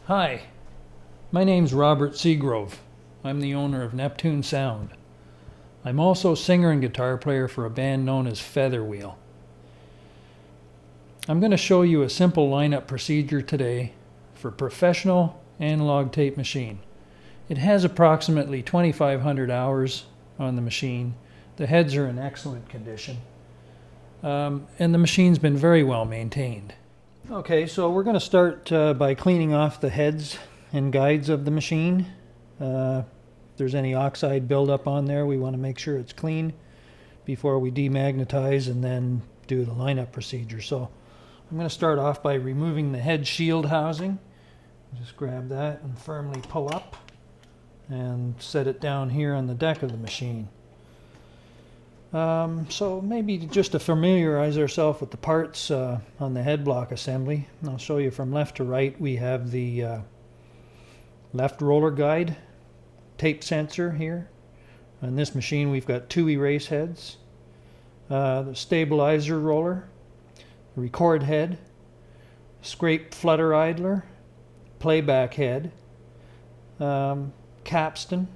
Hi, my name's Robert Seagrove. I'm the owner of Neptune Sound. I'm also singer and guitar player for a band known as Featherwheel. I'm going to show you a simple lineup procedure today for professional analog tape machine. It has approximately 2,500 hours on the machine. The heads are in excellent condition. And the machine's been very well maintained. Okay, so we're going to start by cleaning off the heads and guides of the machine. If there's any oxide buildup on there, we want to make sure it's clean before we demagnetize and then do the lineup procedure. So I'm going to start off by removing the head shield housing. Just grab that and firmly pull up and set it down here on the deck of the machine. So maybe just to familiarize ourselves with the parts on the head block assembly, I'll show you from left to right. We have the left roller guide tape sensor here. On this machine we've got two erase heads, the stabilizer roller, record head, scrape flutter idler, playback head, capstan,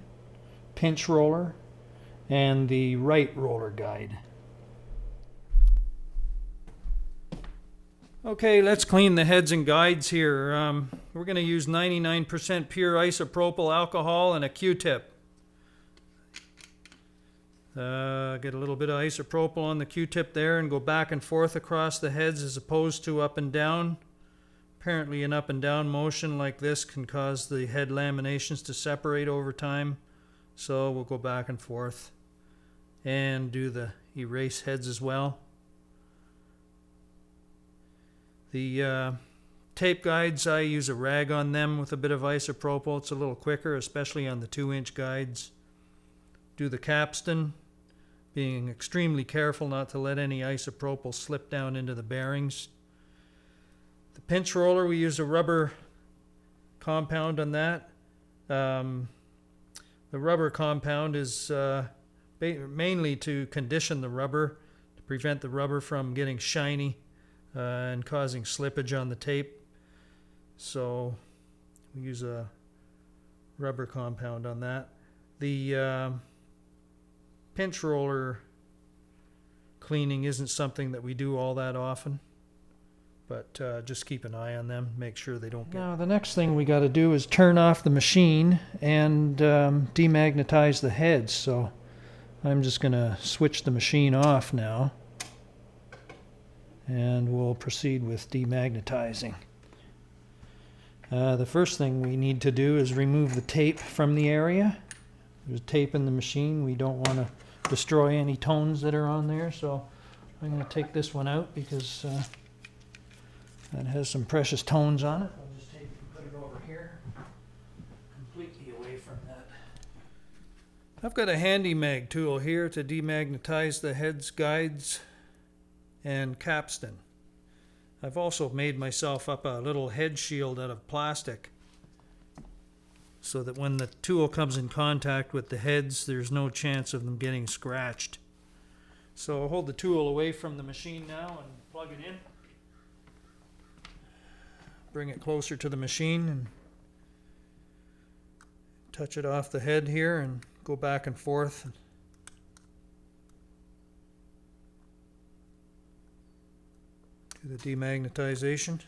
pinch roller, and the right roller guide. Okay, let's clean the heads and guides here. We're going to use 99% pure isopropyl alcohol and a Q-tip. Get a little bit of isopropyl on the Q-tip there and go back and forth across the heads as opposed to up and down. Apparently an up and down motion like this can cause the head laminations to separate over time. So we'll go back and forth and do the erase heads as well. The tape guides, I use a rag on them with a bit of isopropyl. It's a little quicker, especially on the 2-inch guides. Do the capstan, being extremely careful not to let any isopropyl slip down into the bearings. The pinch roller, we use a rubber compound on that. The rubber compound is mainly to condition the rubber, to prevent the rubber from getting shiny and causing slippage on the tape. So we use a rubber compound on that. The pinch roller cleaning isn't something that we do all that often, but just keep an eye on them, make sure they don't get... Now the next thing we got to do is turn off the machine and demagnetize the heads. So I'm just going to switch the machine off now and we'll proceed with demagnetizing. The first thing we need to do is remove the tape from the area. There's tape in the machine. We don't want to destroy any tones that are on there, so I'm going to take this one out because that has some precious tones on it. I'll just take it and put it over here, completely away from that. I've got a handy mag tool here to demagnetize the heads, guides, and capstan. I've also made myself up a little head shield out of plastic so that when the tool comes in contact with the heads, there's no chance of them getting scratched. So I'll hold the tool away from the machine now and plug it in. Bring it closer to the machine and touch it off the head here and go back and forth. Do the demagnetization.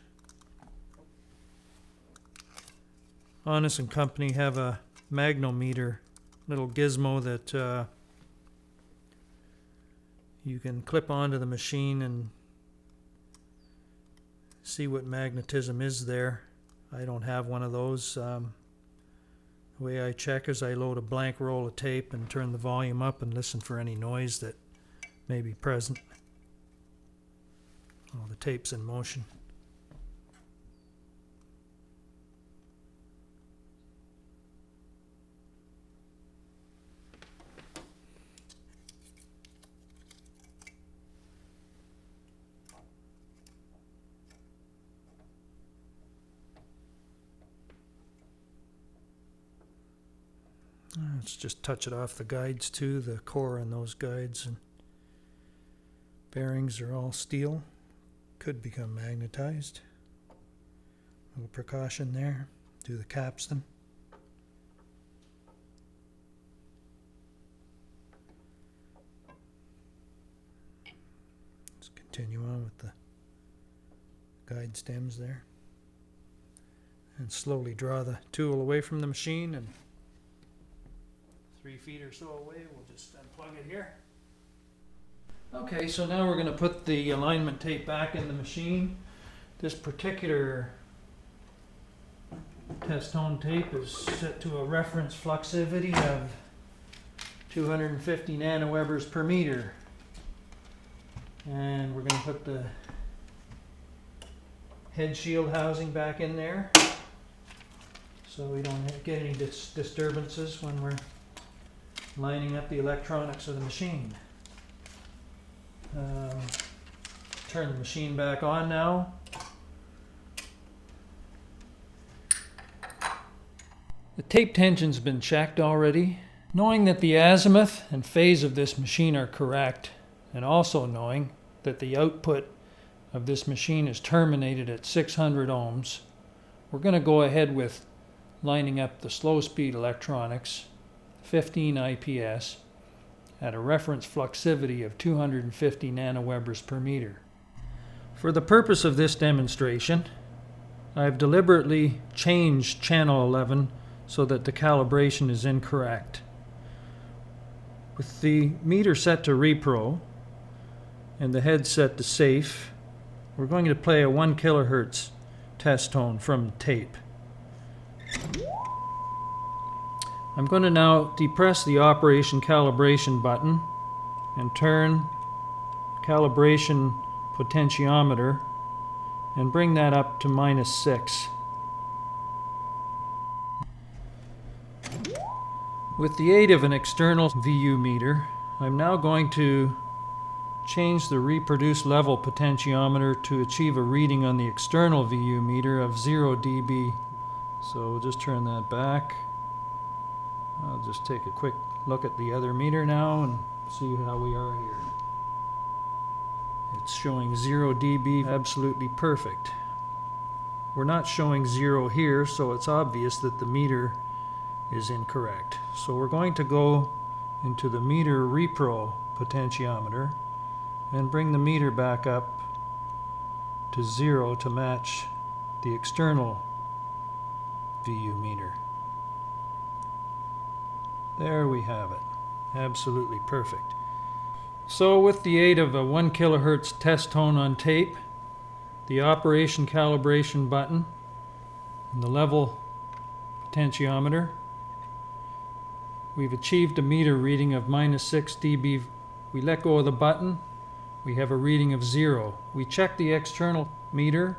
Honest and Company have a magnometer, little gizmo that you can clip onto the machine and see what magnetism is there. I don't have one of those. The way I check is I load a blank roll of tape and turn the volume up and listen for any noise that may be present. Oh, the tape's in motion. Let's just touch it off the guides too, the core on those guides and bearings are all steel. Could become magnetized. A little precaution there. Do the capstan. Let's continue on with the guide stems there. And slowly draw the tool away from the machine, and 3 feet or so away, we'll just unplug it here. Okay, so now we're going to put the alignment tape back in the machine. This particular test tone tape is set to a reference fluxivity of 250 nanowebers per meter. And we're going to put the head shield housing back in there so we don't get any disturbances when we're lining up the electronics of the machine. Turn the machine back on now. The tape tension's been checked already. Knowing that the azimuth and phase of this machine are correct, and also knowing that the output of this machine is terminated at 600 ohms, we're going to go ahead with lining up the slow speed electronics, 15 IPS, at a reference fluxivity of 250 nanowebers per meter. For the purpose of this demonstration, I've deliberately changed channel 11 so that the calibration is incorrect. With the meter set to repro and the head set to safe, we're going to play a 1 kilohertz test tone from the tape. I'm going to now depress the operation calibration button and turn calibration potentiometer and bring that up to -6. With the aid of an external VU meter, I'm now going to change the reproduce level potentiometer to achieve a reading on the external VU meter of 0 dB. So we'll just turn that back. I'll just take a quick look at the other meter now and see how we are here. It's showing 0 dB, absolutely perfect. We're not showing 0 here, so it's obvious that the meter is incorrect. So we're going to go into the meter repro potentiometer and bring the meter back up to 0 to match the external VU meter. There we have it. Absolutely perfect. So with the aid of a 1 kilohertz test tone on tape, the operation calibration button, and the level potentiometer, we've achieved a meter reading of -6 dB. We let go of the button, we have a reading of 0. We check the external meter,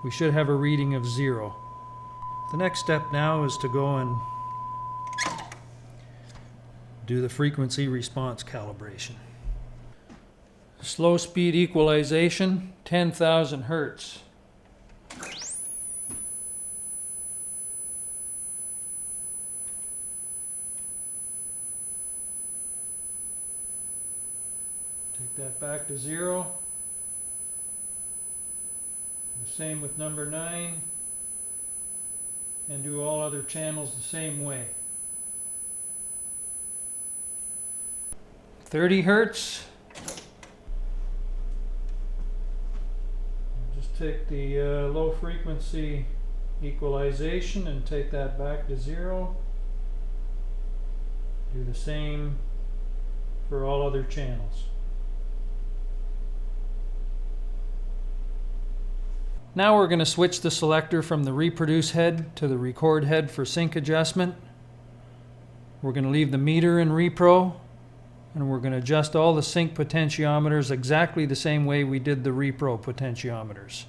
we should have a reading of 0. The next step now is to go and do the frequency response calibration. Slow speed equalization, 10,000 Hertz. Take that back to 0. The same with number 9. And do all other channels the same way. 30 Hertz. Just take the low frequency equalization and take that back to 0. Do the same for all other channels. Now we're going to switch the selector from the reproduce head to the record head for sync adjustment. We're going to leave the meter in repro, and we're going to adjust all the sync potentiometers exactly the same way we did the repro potentiometers.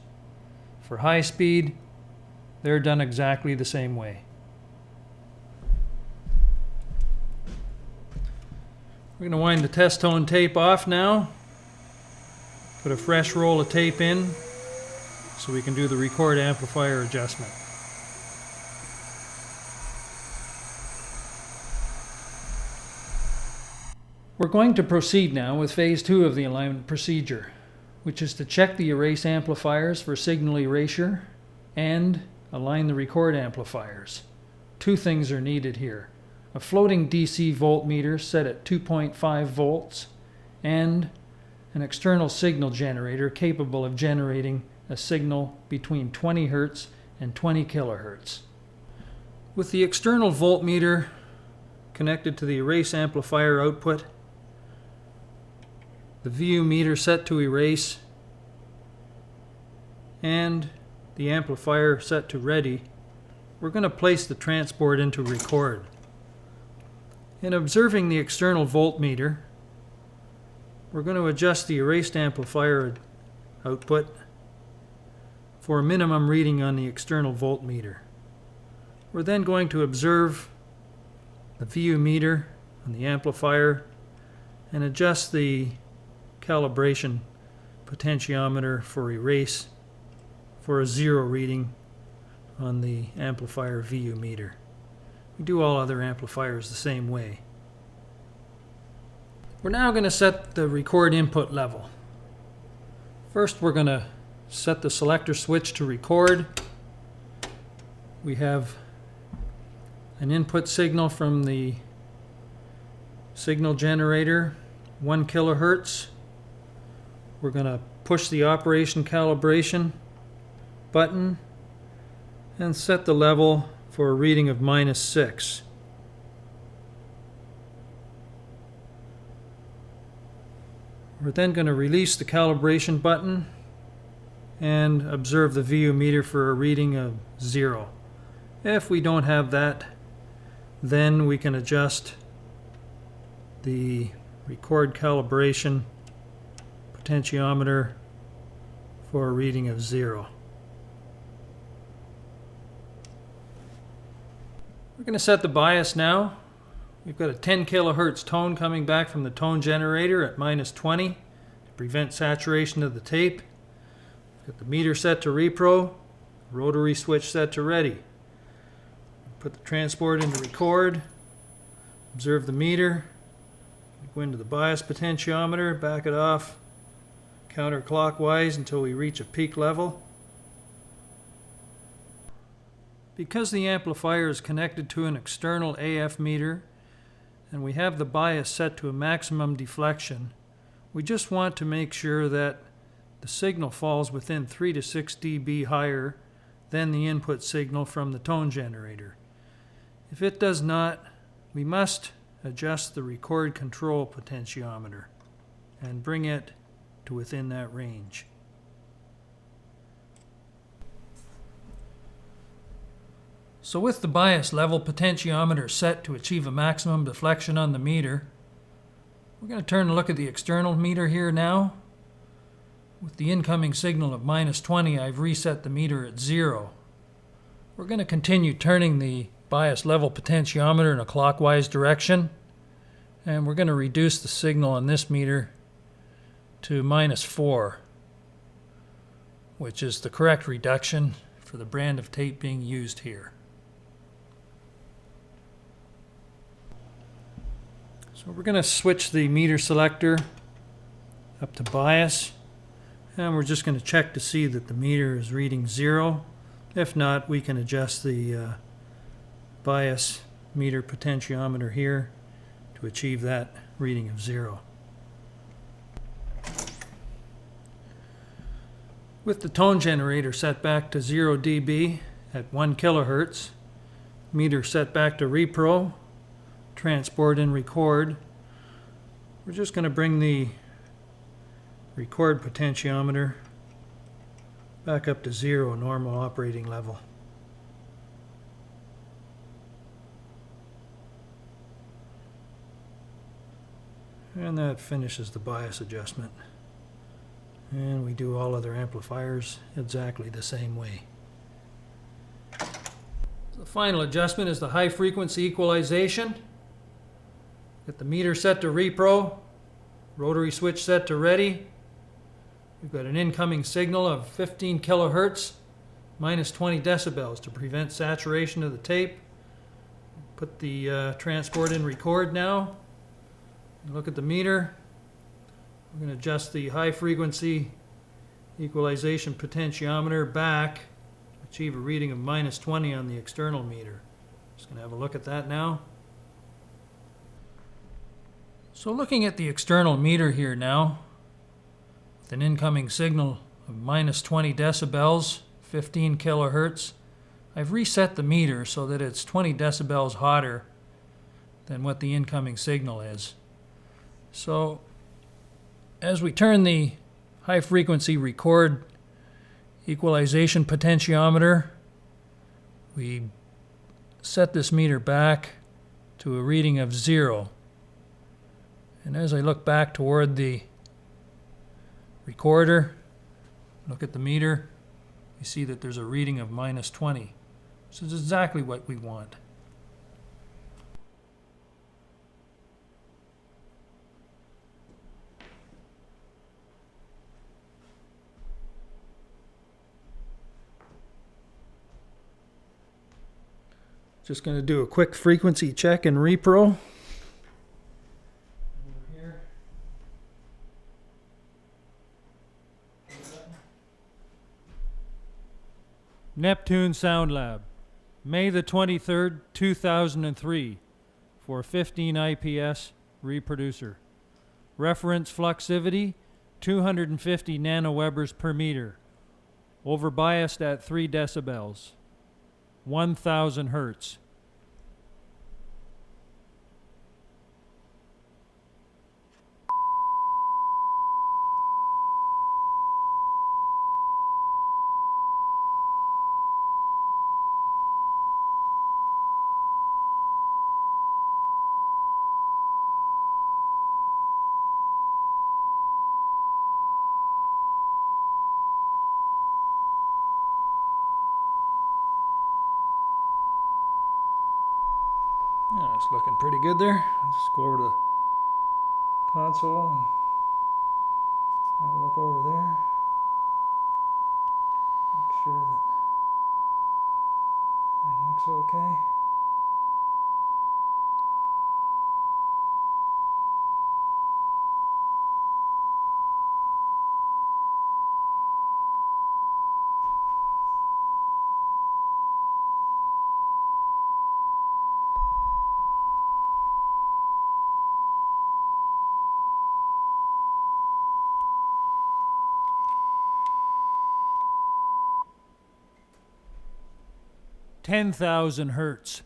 For high speed, they're done exactly the same way. We're going to wind the test tone tape off now. Put a fresh roll of tape in so we can do the record amplifier adjustment. We're going to proceed now with phase 2 of the alignment procedure, which is to check the erase amplifiers for signal erasure and align the record amplifiers. Two things are needed here. A floating DC voltmeter set at 2.5 volts and an external signal generator capable of generating a signal between 20 Hz and 20 kHz. With the external voltmeter connected to the erase amplifier output, the VU meter set to erase, and the amplifier set to ready, we're going to place the transport into record. In observing the external voltmeter, we're going to adjust the erased amplifier output for a minimum reading on the external voltmeter. We're then going to observe the VU meter on the amplifier and adjust the calibration potentiometer for erase for a 0 reading on the amplifier VU meter. We do all other amplifiers the same way. We're now going to set the record input level. First, we're going to set the selector switch to record. We have an input signal from the signal generator, 1 kHz. We're going to push the operation calibration button and set the level for a reading of -6. We're then going to release the calibration button and observe the VU meter for a reading of 0. If we don't have that, then we can adjust the record calibration potentiometer for a reading of 0. We're going to set the bias now. We've got a 10 kHz tone coming back from the tone generator at -20 to prevent saturation of the tape. Got the meter set to repro, rotary switch set to ready. Put the transport into record, observe the meter, go into the bias potentiometer, back it off counterclockwise until we reach a peak level. Because the amplifier is connected to an external AF meter and we have the bias set to a maximum deflection, we just want to make sure that the signal falls within 3 to 6 dB higher than the input signal from the tone generator. If it does not, we must adjust the record control potentiometer and bring it to within that range. So with the bias level potentiometer set to achieve a maximum deflection on the meter, we're going to turn and look at the external meter here now. With the incoming signal of -20, I've reset the meter at 0. We're going to continue turning the bias level potentiometer in a clockwise direction, and we're going to reduce the signal on this meter to -4, which is the correct reduction for the brand of tape being used here. So we're going to switch the meter selector up to bias, and we're just going to check to see that the meter is reading 0. If not, we can adjust the bias meter potentiometer here to achieve that reading of 0. With the tone generator set back to 0 dB at 1 kHz, meter set back to repro, transport and record, we're just going to bring the record potentiometer back up to 0, normal operating level. And that finishes the bias adjustment. And we do all other amplifiers exactly the same way. The final adjustment is the high frequency equalization. Get the meter set to repro, rotary switch set to ready. We've got an incoming signal of 15 kHz, -20 decibels to prevent saturation of the tape. Put the transport in record now. Look at the meter. We're going to adjust the high frequency equalization potentiometer back to achieve a reading of -20 on the external meter. Just going to have a look at that now. So looking at the external meter here now, with an incoming signal of -20 decibels, 15 kilohertz, I've reset the meter so that it's 20 decibels hotter than what the incoming signal is. So as we turn the high frequency record equalization potentiometer, we set this meter back to a reading of 0. And as I look back toward the recorder, look at the meter, you see that there's a reading of -20. So it's exactly what we want. Just going to do a quick frequency check in repro. Over here. Neptune Sound Lab, May the 23rd, 2003, for 15 IPS reproducer. Reference fluxivity 250 nanowebers per meter. Overbiased at 3 decibels. 1000 hertz. Yeah, it's looking pretty good there. I'll just go over to the console and have a look over there. Make sure that everything looks okay. $10,000 hertz.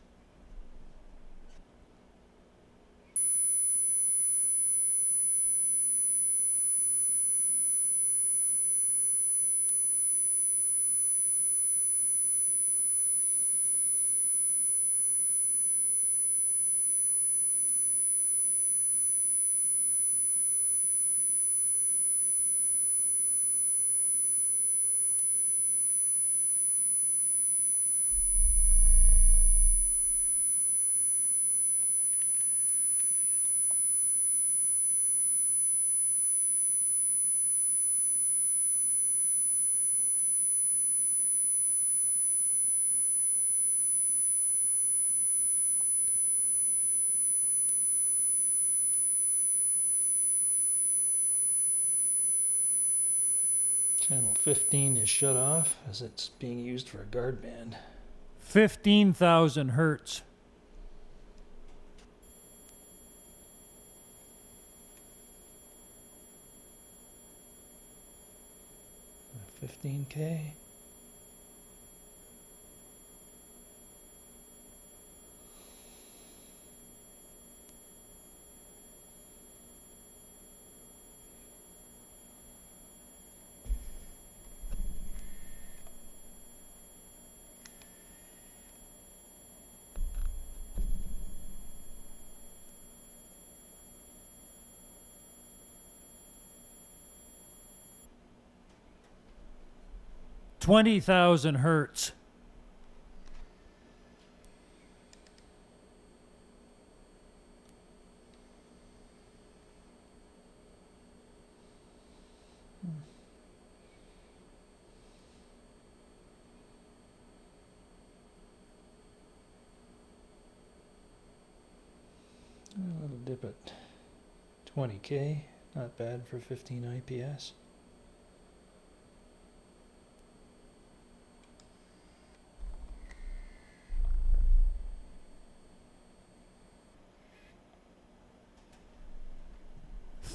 Channel 15 is shut off as it's being used for a guard band. 15,000 hertz. $15K. $20,000 hertz. A little dip at 20K, not bad for 15 IPS.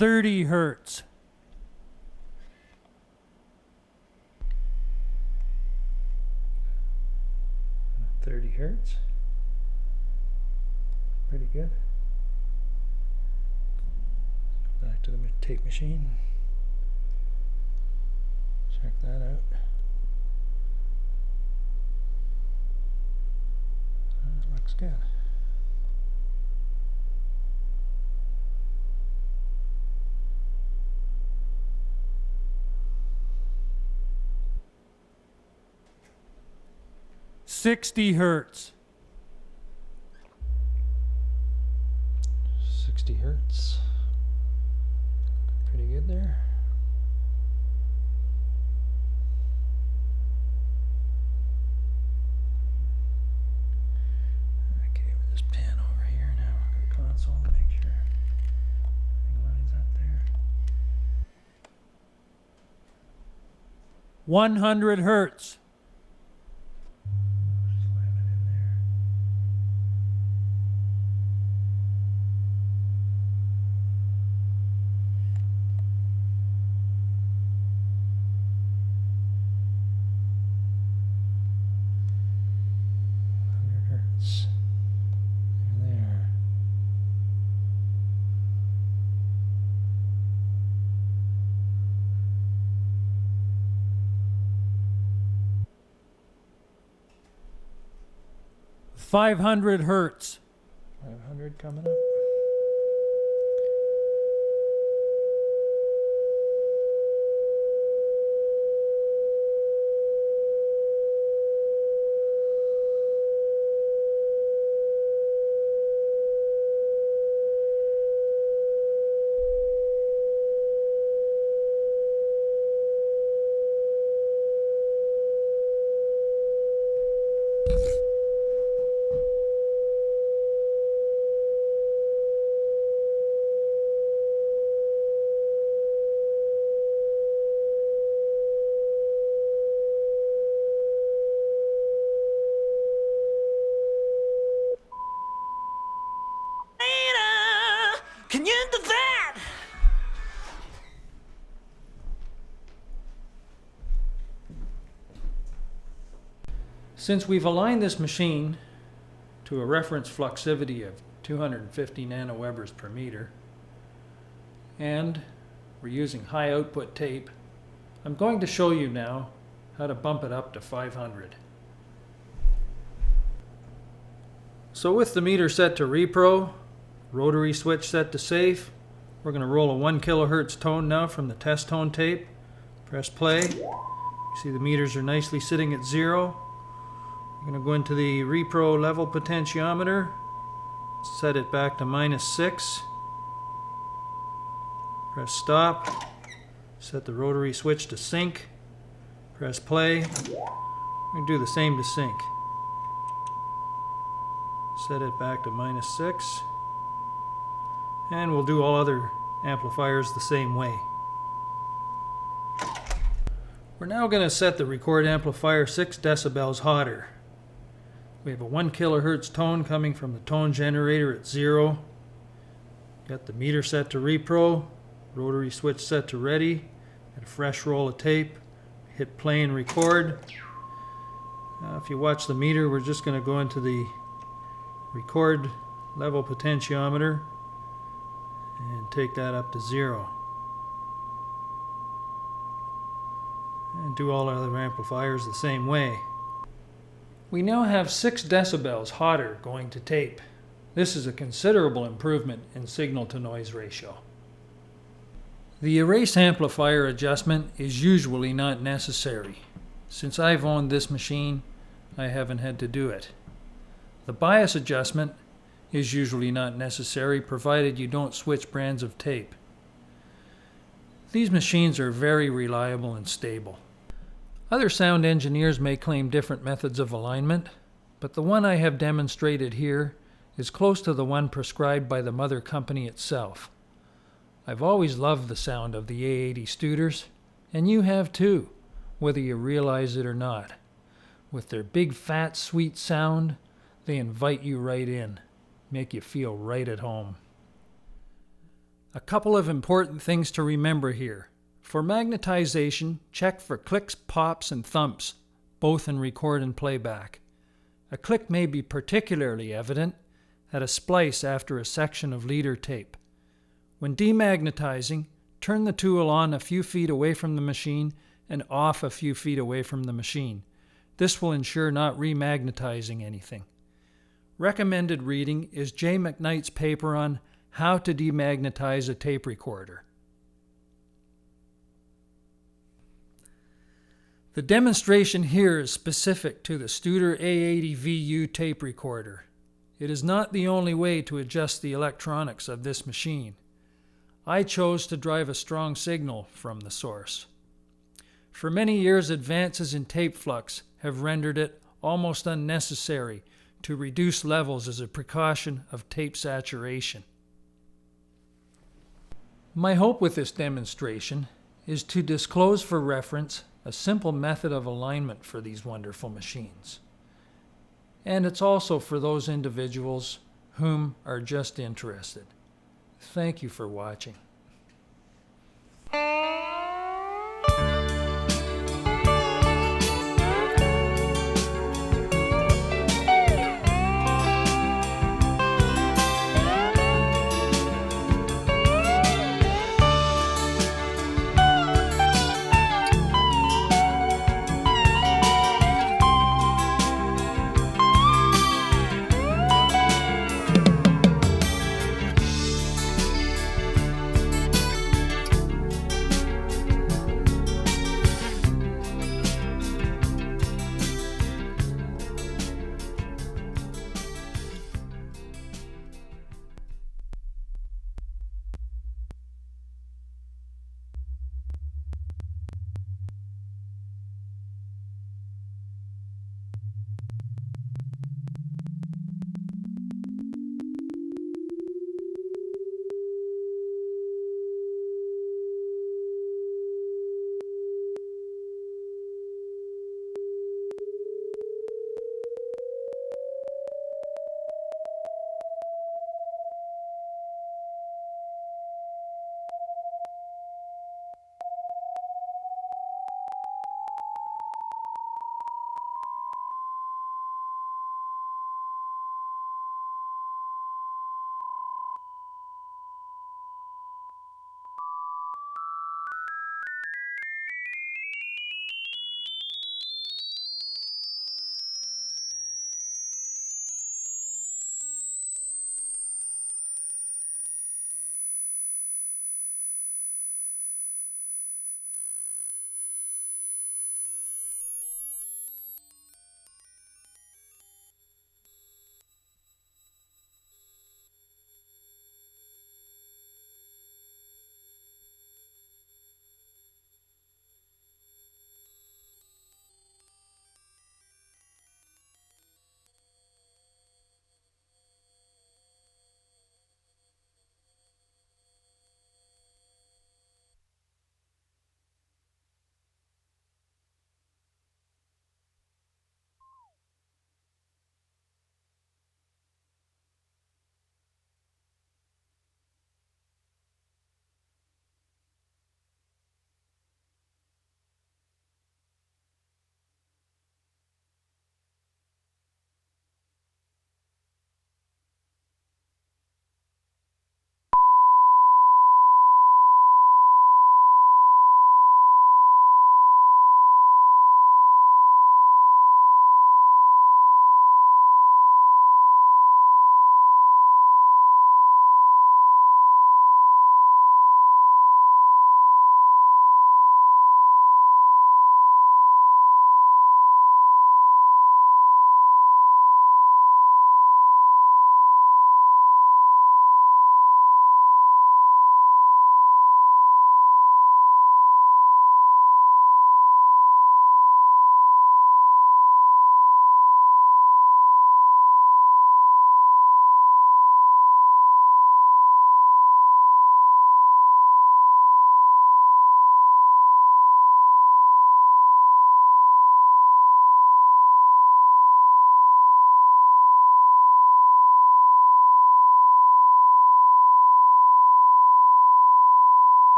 30 hertz. 30 hertz. Pretty good. Back to the tape machine. Check that out. That looks good. $60 hertz. 60 hertz. Pretty good there. Okay, with this pen over here now, we're going to console to make sure everything lines up there. 100 hertz. Slam it in there. Hertz. There. $500 hertz. 500 coming up. Can you do that? Since we've aligned this machine to a reference fluxivity of 250 nanowebers per meter, and we're using high output tape, I'm going to show you now how to bump it up to 500. So with the meter set to repro, rotary switch set to safe, we're going to roll a 1 kilohertz tone now from the test tone tape. Press play. You see the meters are nicely sitting at 0. I'm going to go into the repro level potentiometer, set it back to -6. Press stop. Set the rotary switch to sync. Press play. We're going to do the same to sync. Set it back to -6. And we'll do all other amplifiers the same way. We're now going to set the record amplifier 6 decibels hotter. We have a 1 kilohertz tone coming from the tone generator at 0. Got the meter set to repro, rotary switch set to ready, and a fresh roll of tape. Hit play and record. If you watch the meter, we're just going to go into the record level potentiometer and take that up to 0. And do all other amplifiers the same way. We now have 6 decibels hotter going to tape. This is a considerable improvement in signal to noise ratio. The erase amplifier adjustment is usually not necessary. Since I've owned this machine, I haven't had to do it. The bias adjustment is usually not necessary provided you don't switch brands of tape. These machines are very reliable and stable. Other sound engineers may claim different methods of alignment, but the one I have demonstrated here is close to the one prescribed by the mother company itself. I've always loved the sound of the A80 Studers, and you have too, whether you realize it or not. With their big fat sweet sound, they invite you right in, make you feel right at home. A couple of important things to remember here. For magnetization, check for clicks, pops, and thumps, both in record and playback. A click may be particularly evident at a splice after a section of leader tape. When demagnetizing, turn the tool on a few feet away from the machine and off a few feet away from the machine. This will ensure not remagnetizing anything. Recommended reading is J. McKnight's paper on how to demagnetize a tape recorder. The demonstration here is specific to the Studer A80 VU tape recorder. It is not the only way to adjust the electronics of this machine. I chose to drive a strong signal from the source. For many years, advances in tape flux have rendered it almost unnecessary to reduce levels as a precaution of tape saturation. My hope with this demonstration is to disclose for reference a simple method of alignment for these wonderful machines. And it's also for those individuals whom are just interested. Thank you for watching.